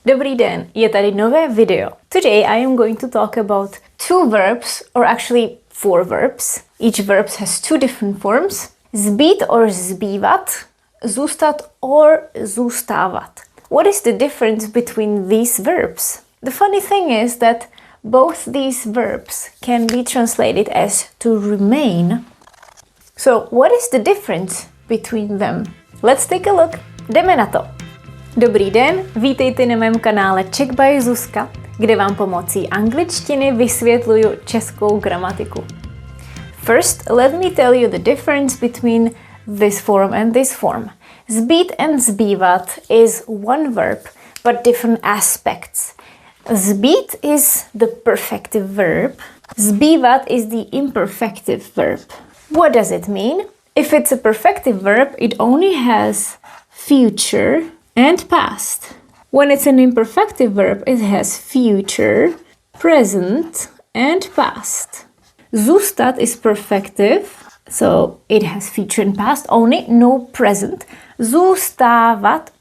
Dobrý den, je tady nové video. Today I am going to talk about two verbs, or actually four verbs. Each verb has two different forms. Zbýt or zbývat, zůstat or zůstávat. What is the difference between these verbs? The funny thing is that both these verbs can be translated as to remain. So what is the difference between them? Let's take a look. Jdeme na to. Dobrý den, vítejte na mém kanále Czech by Zuzka, kde vám pomocí angličtiny vysvětluju českou gramatiku. First, let me tell you the difference between this form and this form. Zbýt and zbývat is one verb, but different aspects. Zbýt is the perfective verb. Zbývat is the imperfective verb. What does it mean? If it's a perfective verb, it only has future and past. When it's an imperfective verb, it has future, present, and past. Zůstat is perfective, so it has future and past only, no present. Zůstávat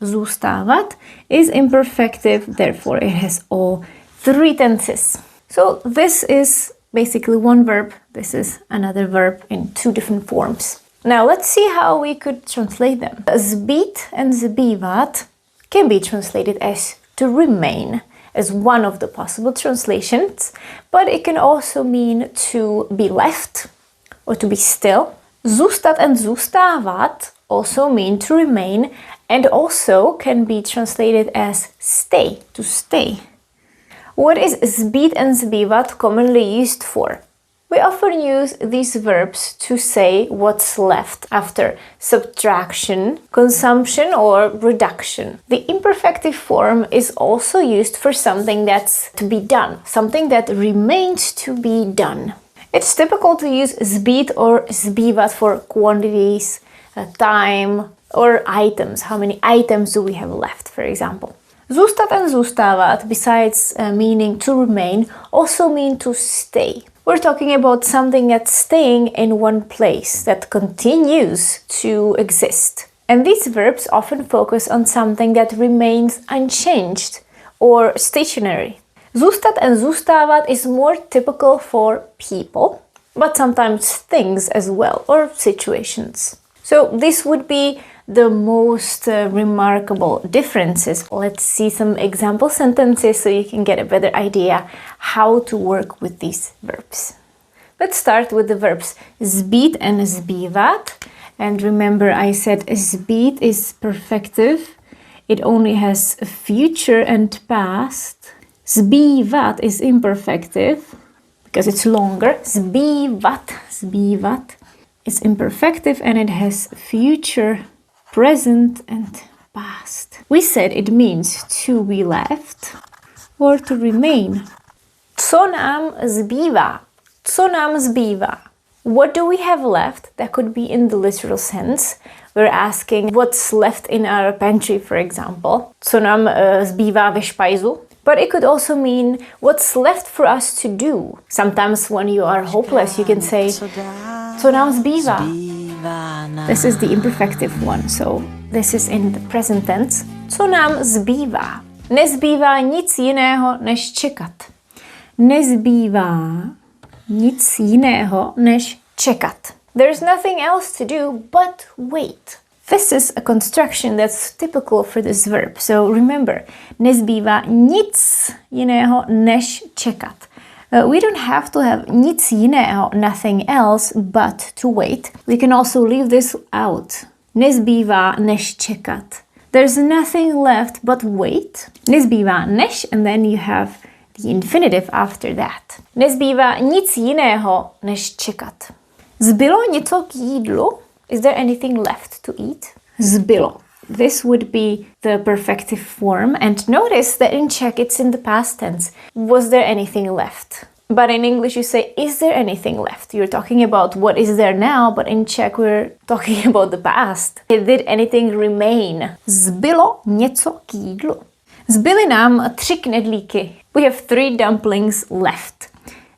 is imperfective, therefore it has all three tenses. So this is basically one verb, this is another verb in two different forms. Now let's see how we could translate them. Zbýt and zbývat can be translated as to remain, as one of the possible translations, but it can also mean to be left or to be still. Zůstat and zůstávat also mean to remain and also can be translated as stay, to stay. What is zbýt and zbývat commonly used for? We often use these verbs to say what's left after subtraction, consumption, or reduction. The imperfective form is also used for something that's to be done, something that remains to be done. It's typical to use zbýt or zbývat for quantities, time, or items. How many items do we have left, for example? Zůstat and zůstávat, besides meaning to remain, also mean to stay. We're talking about something that's staying in one place, that continues to exist. And these verbs often focus on something that remains unchanged or stationary. Zůstat and zůstávat is more typical for people, but sometimes things as well, or situations. So this would be the most remarkable differences. Let's see some example sentences so you can get a better idea how to work with these verbs. Let's start with the verbs zbýt and zbývat. And remember I said zbýt is perfective. It only has a future and past. Zbývat is imperfective because it's longer. Zbývat is imperfective and it has future, present, and past. We said it means to be left or to remain. Co nám zbývá? Co nám zbývá? What do we have left? That could be in the literal sense. We're asking what's left in our pantry, for example. Co nám zbývá ve špajzu? But it could also mean what's left for us to do. Sometimes when you are hopeless, you can say co nám zbývá. This is the imperfective one, so this is in the present tense. Co nám zbývá? Nezbývá nic jiného, než čekat. Nezbývá nic jiného, než čekat. There's nothing else to do but wait. This is a construction that's typical for this verb. So remember, nezbývá nic jiného, než čekat. We don't have to have nic jiného, nothing else, but to wait. We can also leave this out. Nezbývá než čekat. There's nothing left but wait. Nezbývá než, and then you have the infinitive after that. Nezbývá nic jiného, než čekat. Zbylo něco k jídlu? Is there anything left to eat? Zbylo. This would be the perfective form, and notice that in Czech it's in the past tense. Was there anything left? But in English you say, is there anything left? You're talking about what is there now, but in Czech we're talking about the past. Did anything remain? Zbylo něco k jídlu. Zbyly nám 3 knedlíky. We have 3 dumplings left.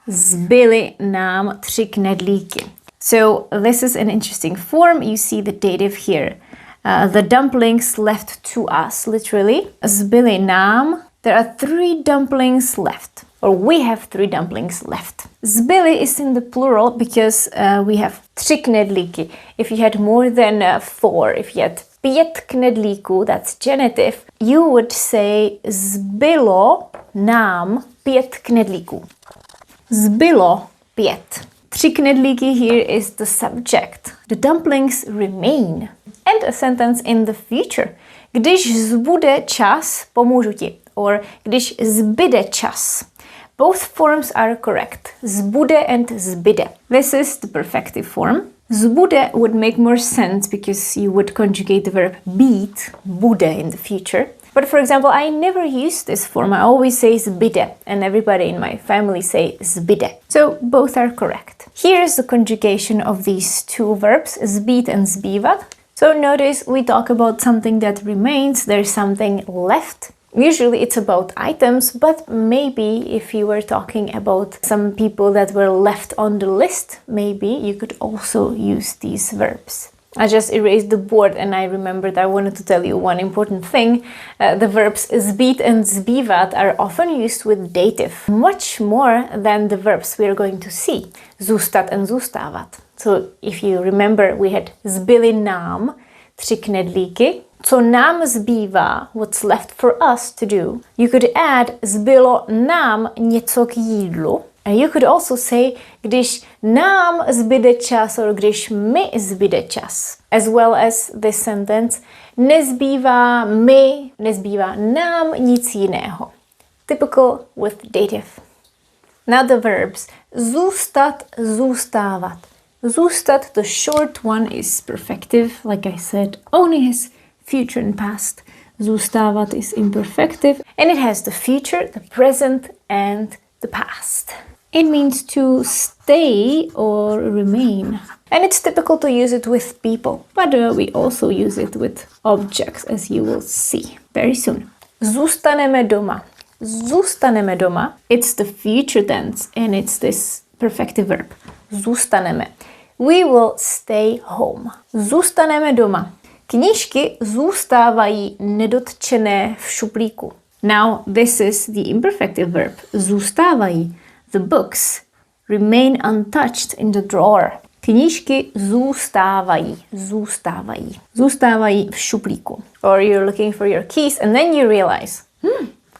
Zbyly nám 3 knedlíky. So this is an interesting form. You see the dative here. The dumplings left to us, literally. Zbyly nám There are 3 dumplings left. Or we have 3 dumplings left. Zbyly is in the plural because we have 3 knedlíky. If you had more than 4, if you had 5 knedlíků, that's genitive, you would say zbylo nám 5 knedlíků. Zbylo 5. 3 knedlíky here is the subject. The dumplings remain. And a sentence in the future. Když zbude čas, pomůžu ti. Or když zbyde čas. Both forms are correct. Zbude and zbyde. This is the perfective form. Zbude would make more sense because you would conjugate the verb být, bude, in the future. But for example, I never use this form. I always say zbyde, and everybody in my family say zbyde. So both are correct. Here is the conjugation of these 2 verbs, zbýt and zbývat. So notice we talk about something that remains, there's something left. Usually it's about items, but maybe if you were talking about some people that were left on the list, maybe you could also use these verbs. I just erased the board and I remembered I wanted to tell you one important thing. The verbs zbýt and zbývat are often used with dative, much more than the verbs we are going to see, zůstat and zůstávat. So if you remember, we had zbyly nám, 3 knedlíky. Co nám zbývá, what's left for us to do. You could add zbylo nám něco k jídlu. And you could also say, když nám zbyde čas, or když mi zbyde čas. As well as this sentence, nezbývá mi, nezbývá nám nic jiného. Typical with dative. Now the verbs zůstat, zůstávat. Zůstat, the short one is perfective, like I said, only has future and past. Zůstávat is imperfective, and it has the future, the present, and the past. It means to stay or remain. And it's typical to use it with people, but we also use it with objects, as you will see very soon. Zůstaneme doma. Zůstaneme doma. It's the future tense, and it's this perfective verb. Zůstaneme. We will stay home. Zůstaneme doma. Knížky zůstávají nedotčené v šuplíku. Now this is the imperfective verb. Zůstávají. The books remain untouched in the drawer. Knížky zůstávají. Zůstávají. Zůstávají v šuplíku. Or you're looking for your keys and then you realize,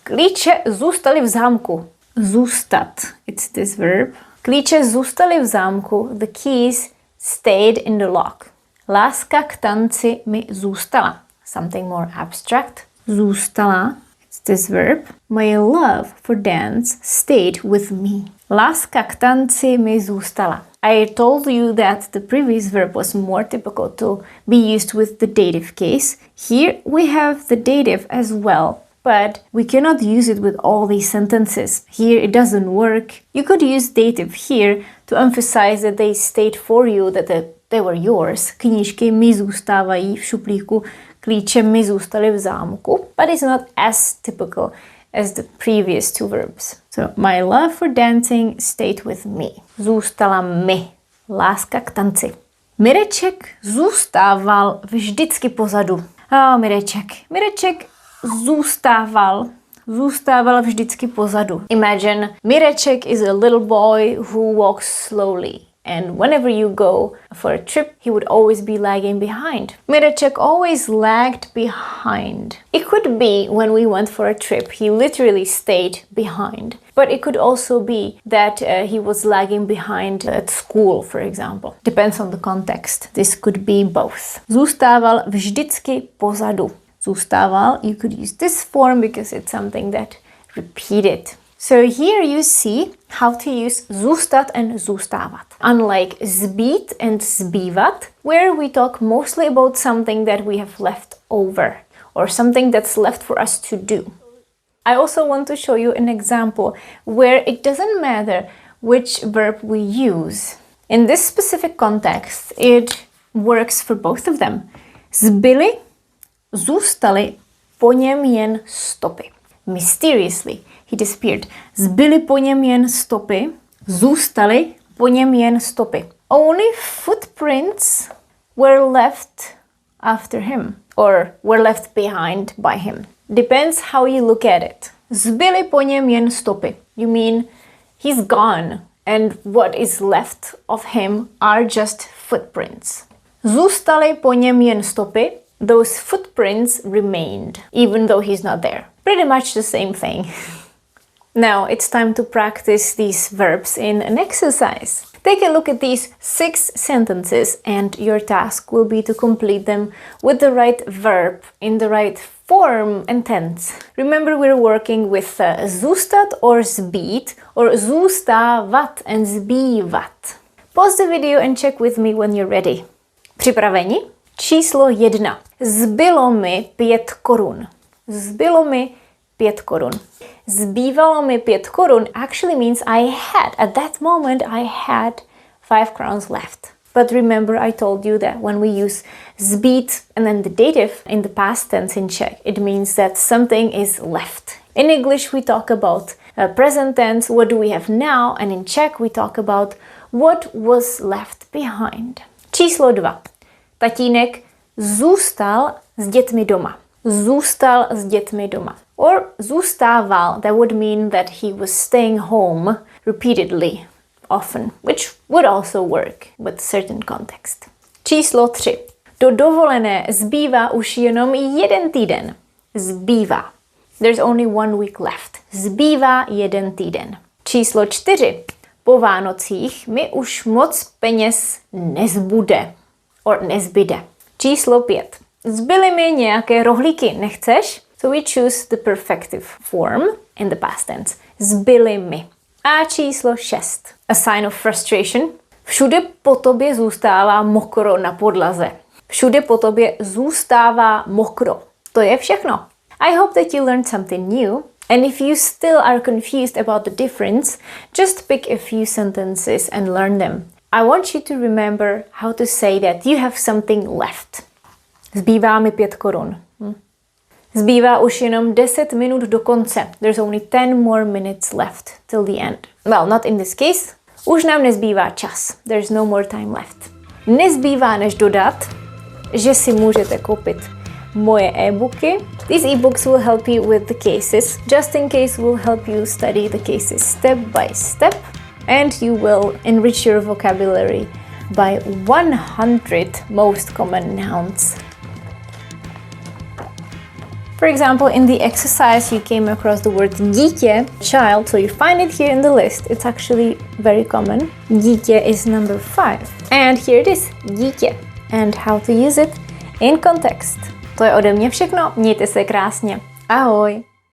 klíče zůstaly v zámku. Zůstat. It's this verb. Klíče zůstaly v zámku. The keys stayed in the lock. Láska k tanci mi zůstala. Something more abstract. Zůstala. It's this verb. My love for dance stayed with me. Láska k tanci mi zůstala. I told you that the previous verb was more typical to be used with the dative case. Here we have the dative as well, but we cannot use it with all these sentences. Here it doesn't work. You could use dative here to emphasize that they stayed for you, that they were yours. Knížky mi zůstávají v šuplíku, klíče mi zůstaly v zámku. But it's not as typical as the previous 2 verbs. So, my love for dancing stayed with me. Zůstala mi. Láska k tanci. Mireček zůstával vždycky pozadu. Mireček. Mireček zůstával vždycky pozadu. Imagine, Mireček is a little boy who walks slowly. And whenever you go for a trip, he would always be lagging behind. Mireček always lagged behind. It could be when we went for a trip, he literally stayed behind. But it could also be that he was lagging behind at school, for example. Depends on the context. This could be both. Zůstával vždycky pozadu. Zůstával, you could use this form because it's something that repeated. So here you see how to use zůstat and zůstávat. Unlike zbýt and zbývat, where we talk mostly about something that we have left over or something that's left for us to do. I also want to show you an example where it doesn't matter which verb we use. In this specific context, it works for both of them. Zbyly, zůstaly, po něm jen stopy. Mysteriously, he disappeared. Zbyly po něm jen stopy, zůstaly po něm jen stopy. Only footprints were left after him, or were left behind by him. Depends how you look at it. Zbyly po něm jen stopy. You mean he's gone and what is left of him are just footprints. Zůstaly po něm jen stopy. Those footprints remained, even though he's not there. Pretty much the same thing. Now it's time to practice these verbs in an exercise. Take a look at these 6 sentences and your task will be to complete them with the right verb in the right form and tense. Remember, we're working with zůstat or zbýt or zůstávat and zbývat. Pause the video and check with me when you're ready. Připraveni? Číslo 1. Zbylo mi 5 korun. Zbylo mi 5 korun. Zbývalo mi 5 korun actually means at that moment I had 5 crowns left. But remember, I told you that when we use zbýt and then the dative in the past tense in Czech, it means that something is left. In English, we talk about present tense, what do we have now, and in Czech, we talk about what was left behind. Číslo 2. Tatínek zůstal s dětmi doma. Zůstal s dětmi doma. Or zůstával, that would mean that he was staying home repeatedly, often, which would also work with certain context. Číslo 3. Do dovolené zbývá už jenom 1 týden. Zbývá. There's only 1 week left. Zbývá 1 týden. Číslo 4. Po Vánocích mi už moc peněz nezbude. Or nezbyde. Číslo 5. Zbyly mi nějaké rohlíky, nechceš? So we choose the perfective form in the past tense. Zbyly mi. A číslo 6. A sign of frustration. Všude po tobě zůstává mokro na podlaze. Všude po tobě zůstává mokro. To je všechno. I hope that you learned something new. And if you still are confused about the difference, just pick a few sentences and learn them. I want you to remember how to say that you have something left. Zbývá mi 5 korun. Zbývá už jenom 10 minut do konce. There's only 10 more minutes left till the end. Well, not in this case. Už nám nezbývá čas. There's no more time left. Nezbývá než dodat, že si můžete koupit moje e-booky. These e-books will help you with the cases. Just in case will help you study the cases step by step. And you will enrich your vocabulary by 100 most common nouns. For example, in the exercise you came across the word dítě, child, so you find it here in the list. It's actually very common. Dítě is number 5. And here it is, dítě. And how to use it in context. To je ode mě všechno, mějte se krásně. Ahoj!